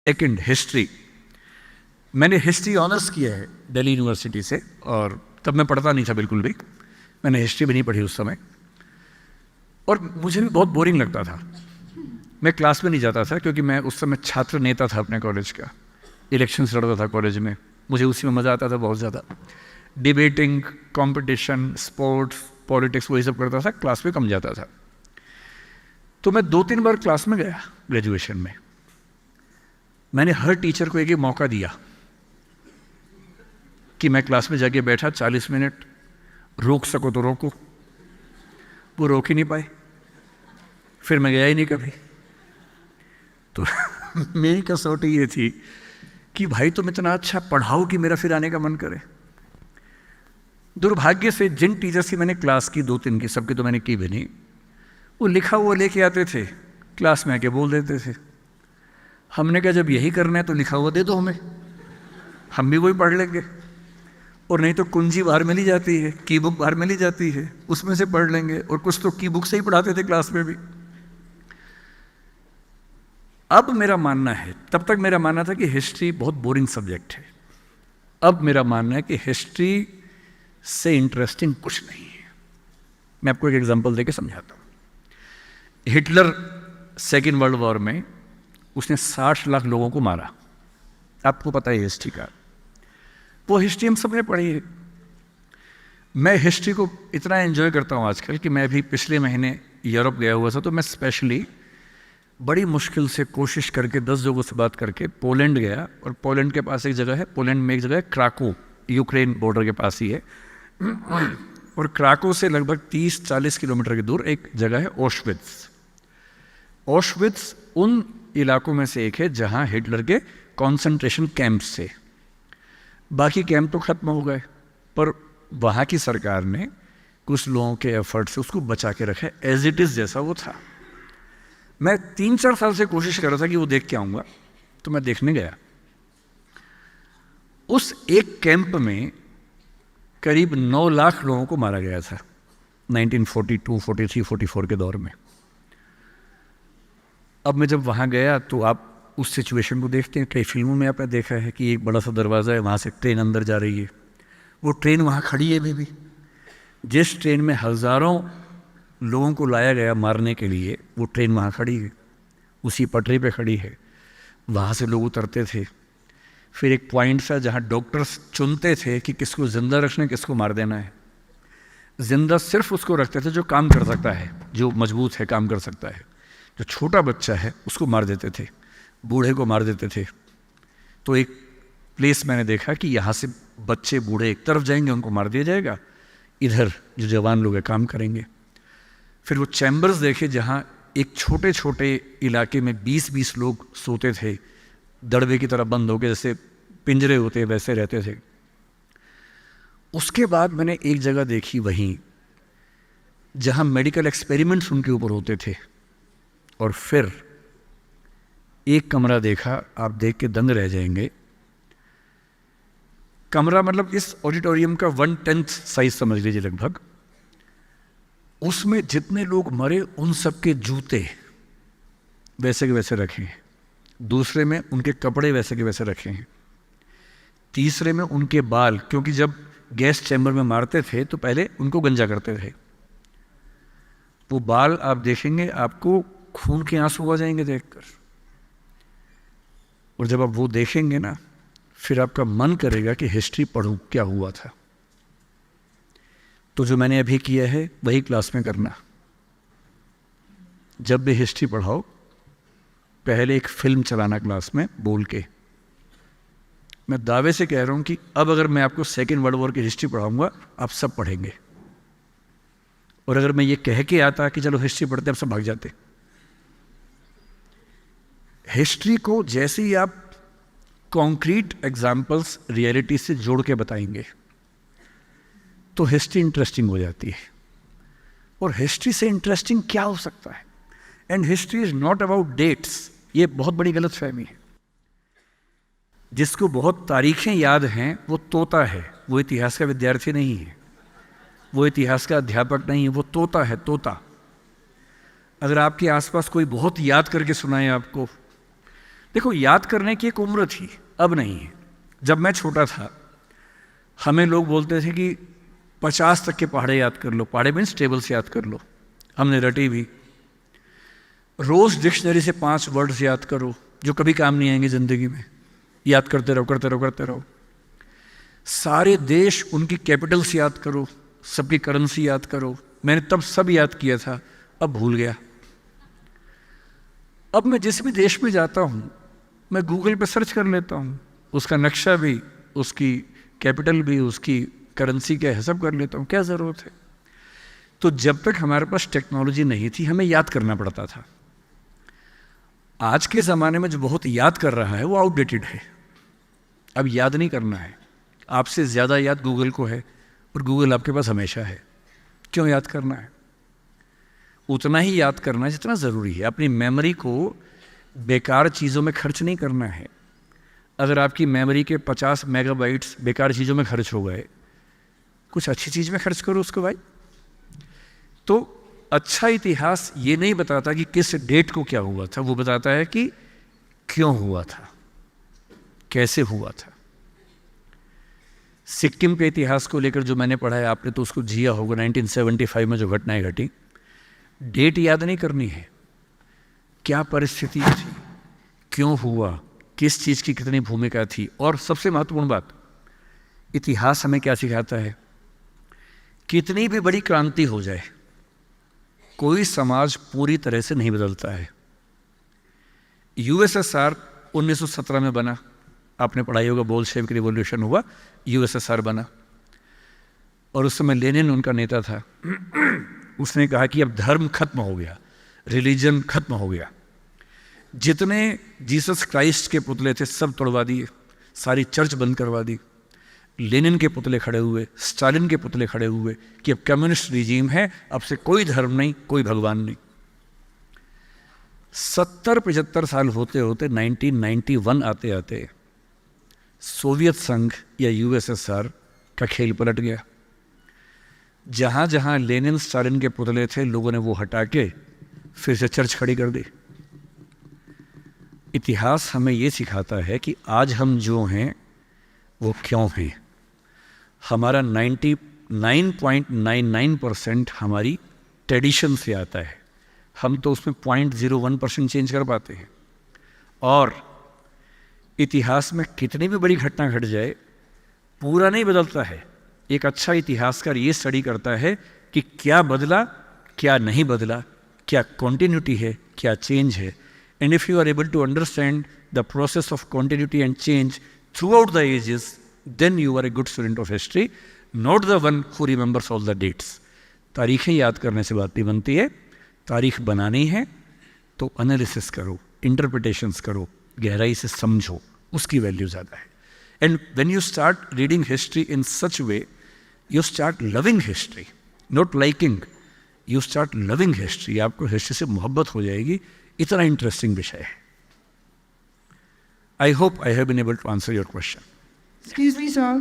Second, history. मैंने history honours किया है दिल्ली यूनिवर्सिटी से, और तब मैं पढ़ता नहीं था बिल्कुल भी। मैंने हिस्ट्री भी नहीं पढ़ी उस समय, और मुझे भी बहुत बोरिंग लगता था। मैं क्लास में नहीं जाता था क्योंकि मैं उस समय छात्र नेता था अपने कॉलेज का। इलेक्शंस लड़ता था कॉलेज में, मुझे उसी में मज़ा आता था बहुत ज़्यादा। डिबेटिंग, कंपटीशन, स्पोर्ट्स, पॉलिटिक्स, वही सब करता था, क्लास में कम जाता था। तो मैं 2-3 बार क्लास में गया ग्रेजुएशन में। मैंने हर टीचर को एक ही मौका दिया कि मैं क्लास में जाके बैठा 40 मिनट, रोक सको तो रोको। वो रोक ही नहीं पाए, फिर मैं गया ही नहीं कभी। तो मेरी कसौटी ये थी कि भाई तुम इतना अच्छा पढ़ाओ कि मेरा फिर आने का मन करे। दुर्भाग्य से जिन टीचर्स की मैंने क्लास की, 2-3 की, सबकी तो मैंने की भी नहीं, वो लिखा हुआ लेके आते थे, क्लास में आके बोल देते थे। हमने कहा जब यही करना है तो लिखा हुआ दे दो हमें, हम भी वही पढ़ लेंगे। और नहीं तो कुंजी बाहर मिली जाती है, की बुक बाहर मिली जाती है, उसमें से पढ़ लेंगे। और कुछ तो की बुक से ही पढ़ाते थे क्लास में भी। अब मेरा मानना है, तब तक मेरा मानना था कि हिस्ट्री बहुत बोरिंग सब्जेक्ट है। अब मेरा मानना है कि हिस्ट्री से इंटरेस्टिंग कुछ नहीं है। मैं आपको एक एग्जांपल देके समझाता हूँ। हिटलर सेकेंड वर्ल्ड वॉर में उसने 60 लाख लोगों को मारा। आपको पता है हिस्ट्री का, वो हिस्ट्री हम सबने पढ़ी है। मैं हिस्ट्री को इतना एंजॉय करता हूँ आजकल कि मैं भी पिछले महीने यूरोप गया हुआ था, तो मैं स्पेशली बड़ी मुश्किल से कोशिश करके 10 लोगों से बात करके पोलैंड गया। और पोलैंड के पास एक जगह है, पोलैंड में एक जगह है क्राको, यूक्रेन बॉर्डर के पास ही है। और क्राको से लगभग 30-40 किलोमीटर की दूर एक जगह है ऑश्विट्ज़। ऑश्विट्ज़ उन इलाकों में से एक है जहाँ हिटलर के कॉन्सेंट्रेशन कैंप्स थे। बाकी कैंप तो खत्म हो गए, पर वहाँ की सरकार ने कुछ लोगों के एफर्ट से उसको बचा के रखा, एज इट इज़ जैसा वो था। मैं 3-4 साल से कोशिश कर रहा था कि वो देख के आऊँगा, तो मैं देखने गया। उस एक कैंप में करीब 9 लाख लोगों को मारा गया था 1942, 43, 44 के दौर में। अब मैं जब वहाँ गया तो आप उस सिचुएशन को देखते हैं, कई फिल्मों में आपने देखा है कि एक बड़ा सा दरवाज़ा है, वहाँ से ट्रेन अंदर जा रही है। वो ट्रेन वहाँ खड़ी है अभी भी। जिस ट्रेन में हज़ारों लोगों को लाया गया मारने के लिए, वो ट्रेन वहाँ खड़ी है, उसी पटरी पे खड़ी है। वहाँ से लोग उतरते थे। फिर एक पॉइंट था जहाँ डॉक्टर्स चुनते थे कि किसको ज़िंदा रखना है, किसको मार देना है। ज़िंदा सिर्फ उसको रखते थे जो काम कर सकता है, जो मजबूत है, काम कर सकता है। जो छोटा बच्चा है उसको मार देते थे, बूढ़े को मार देते थे। तो एक प्लेस मैंने देखा कि यहाँ से बच्चे बूढ़े एक तरफ जाएंगे, उनको मार दिया जाएगा, इधर जो जवान लोग हैं काम करेंगे। फिर वो चैम्बर्स देखे जहाँ एक छोटे छोटे इलाके में 20-20 लोग सोते थे, दड़बे की तरह बंद होके, जैसे पिंजरे होते वैसे रहते थे। उसके बाद मैंने एक जगह देखी वहीं जहाँ मेडिकल एक्सपेरिमेंट्स उनके ऊपर होते थे। और फिर एक कमरा देखा, आप देख के दंग रह जाएंगे। कमरा मतलब इस ऑडिटोरियम का 1/10 साइज समझ लीजिए लगभग। उसमें जितने लोग मरे उन सब के जूते वैसे के वैसे रखे हैं। दूसरे में उनके कपड़े वैसे के वैसे रखे हैं। तीसरे में उनके बाल, क्योंकि जब गैस चैम्बर में मारते थे तो पहले उनको गंजा करते थे। वो बाल आप देखेंगे, आपको खून के आंसू आ जाएंगे देखकर। और जब आप वो देखेंगे ना, फिर आपका मन करेगा कि हिस्ट्री पढ़ूं, क्या हुआ था। तो जो मैंने अभी किया है वही क्लास में करना। जब भी हिस्ट्री पढ़ाओ, पहले एक फिल्म चलाना क्लास में बोल के। मैं दावे से कह रहा हूं कि अब अगर मैं आपको सेकेंड वर्ल्ड वॉर की हिस्ट्री पढ़ाऊंगा, आप सब पढ़ेंगे। और अगर मैं ये कह के आता कि चलो हिस्ट्री पढ़ते, आप सब भाग जाते। हिस्ट्री को जैसे ही आप कॉन्क्रीट एग्जाम्पल्स रियलिटी से जोड़ के बताएंगे तो हिस्ट्री इंटरेस्टिंग हो जाती है। और हिस्ट्री से इंटरेस्टिंग क्या हो सकता है? And history is not about dates. ये बहुत बड़ी गलतफहमी है। जिसको बहुत तारीखें याद हैं वो तोता है, वो इतिहास का विद्यार्थी नहीं है, वो इतिहास का अध्यापक नहीं है, वो तोता है, तोता। अगर आपके आसपास कोई बहुत याद करके सुनाए आपको, देखो, याद करने की एक उम्र थी, अब नहीं है। जब मैं छोटा था हमें लोग बोलते थे कि 50 तक के पहाड़े याद कर लो, पहाड़े मीन्स टेबल्स याद कर लो, हमने रटी भी। रोज डिक्शनरी से 5 वर्ड्स याद करो जो कभी काम नहीं आएंगे जिंदगी में, याद करते रहो करते रहो करते रहो। सारे देश उनकी कैपिटल्स याद करो, सबकी करेंसी याद करो। मैंने तब सब याद किया था, अब भूल गया। अब मैं जिस भी देश में जाता हूँ मैं गूगल पे सर्च कर लेता हूँ, उसका नक्शा भी, उसकी कैपिटल भी, उसकी करेंसी क्या है सब कर लेता हूँ। क्या ज़रूरत है? तो जब तक हमारे पास टेक्नोलॉजी नहीं थी हमें याद करना पड़ता था। आज के ज़माने में जो बहुत याद कर रहा है वो आउटडेटेड है। अब याद नहीं करना है, आपसे ज़्यादा याद गूगल को है और गूगल आपके पास हमेशा है। क्यों याद करना है? उतना ही याद करना है जितना ज़रूरी है। अपनी मेमोरी को बेकार चीज़ों में खर्च नहीं करना है। अगर आपकी मेमोरी के 50 मेगाबाइट्स बेकार चीज़ों में खर्च हो गए, कुछ अच्छी चीज़ में खर्च करो उसको भाई। तो अच्छा इतिहास ये नहीं बताता कि किस डेट को क्या हुआ था, वो बताता है कि क्यों हुआ था, कैसे हुआ था। सिक्किम के इतिहास को लेकर जो मैंने पढ़ा है, आपने तो उसको जिया होगा। 1975 में जो घटनाएं घटी, डेट याद नहीं करनी है, क्या परिस्थिति थी, क्यों हुआ, किस चीज़ की कितनी भूमिका थी। और सबसे महत्वपूर्ण बात, इतिहास हमें क्या सिखाता है? कितनी भी बड़ी क्रांति हो जाए, कोई समाज पूरी तरह से नहीं बदलता है। यूएसएसआर 1917 में बना, आपने पढ़ाई होगा, बोल्शेविक रिवॉल्यूशन हुआ, यूएसएसआर बना। और उस समय लेनिन उनका नेता था। उसने कहा कि अब धर्म खत्म हो गया, रिलीजन खत्म हो गया। जितने जीसस क्राइस्ट के पुतले थे सब तोड़वा दिए, सारी चर्च बंद करवा दी। लेनिन के पुतले खड़े हुए, स्टालिन के पुतले खड़े हुए कि अब कम्युनिस्ट रिजीम है, अब से कोई धर्म नहीं, कोई भगवान नहीं। 70-75 साल होते होते 1991 आते आते सोवियत संघ या यूएसएसआर का खेल पलट गया। जहाँ जहाँ लेनिन स्टालिन के पुतले थे, लोगों ने वो हटा के फिर से चर्च खड़ी कर दी। इतिहास हमें ये सिखाता है कि आज हम जो हैं वो क्यों हैं। हमारा 99.99% हमारी ट्रेडिशन से आता है, हम तो उसमें 0.01% चेंज कर पाते हैं। और इतिहास में कितनी भी बड़ी घटना घट जाए, पूरा नहीं बदलता है। एक अच्छा इतिहासकार ये स्टडी करता है कि क्या बदला, क्या नहीं बदला, क्या कॉन्टिन्यूटी है, क्या चेंज है। And if you are able to understand the process of continuity and change throughout the ages, then you are a good student of history, not the one who remembers all the dates. तारीखें याद करने से बात नहीं बनती है, तारीख बनानी है तो एनालिसिस करो, इंटरप्रिटेशंस करो, गहराई से समझो, उसकी वैल्यू ज़्यादा है। And when you start reading history in such way, you start loving history, not liking, you start loving history. आपको हिस्ट्री से मोहब्बत हो जाएगी, इतना इंटरेस्टिंग विषय है। I hope I have been able to answer your question. Excuse me, sir.